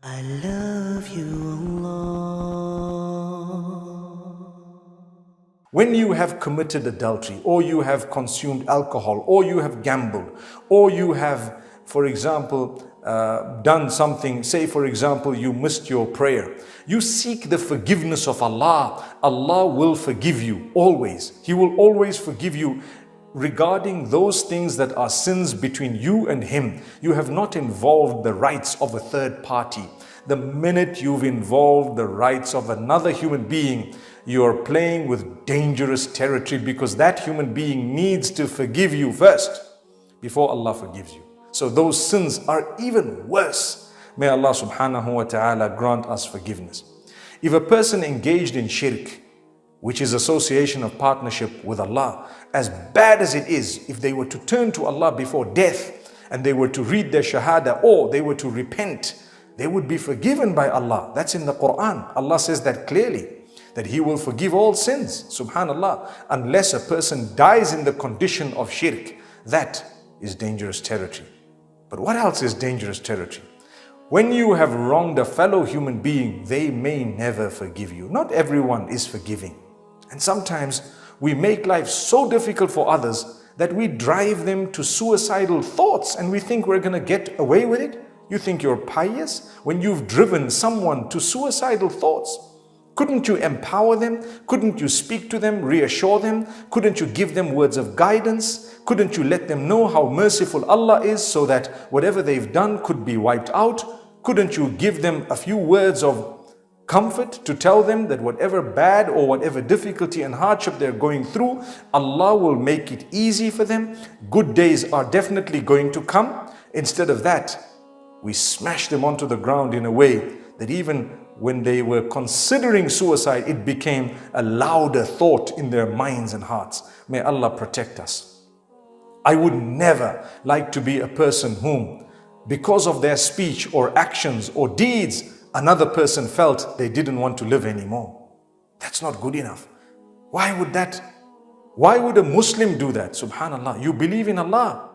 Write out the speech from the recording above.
I love you, Allah. When you have committed adultery, or you have consumed alcohol, or you have gambled, or you have, for example, done something, say for example, you missed your prayer, you seek the forgiveness of Allah. Allah will forgive you always. He will always forgive you regarding those things that are sins between you and Him. You have not involved the rights of a third party. The minute you've involved the rights of another human being, you're playing with dangerous territory, because that human being needs to forgive you first before Allah forgives you. So those sins are even worse. May Allah subhanahu wa ta'ala grant us forgiveness. If a person engaged in shirk, which is association of partnership with Allah, as bad as it is, if they were to turn to Allah before death and they were to read their shahada, or they were to repent, they would be forgiven by Allah. That's in the Quran. Allah says that clearly, that He will forgive all sins, subhanallah, unless a person dies in the condition of shirk. That is dangerous territory. But what else is dangerous territory? When you have wronged a fellow human being, they may never forgive you. Not everyone is forgiving. And sometimes we make life so difficult for others that we drive them to suicidal thoughts, and we think we're going to get away with it. You think you're pious when you've driven someone to suicidal thoughts. Couldn't you empower them? Couldn't you speak to them, reassure them? Couldn't you give them words of guidance? Couldn't you let them know how merciful Allah is, so that whatever they've done could be wiped out? Couldn't you give them a few words of comfort to tell them that whatever bad or whatever difficulty and hardship they're going through, Allah will make it easy for them? Good days are definitely going to come. Instead of that, we smash them onto the ground in a way that even when they were considering suicide, it became a louder thought in their minds and hearts. May Allah protect us. I would never like to be a person whom, because of their speech or actions or deeds, another person felt they didn't want to live anymore. That's not good enough. Why would a Muslim do that? Subhanallah, you believe in Allah.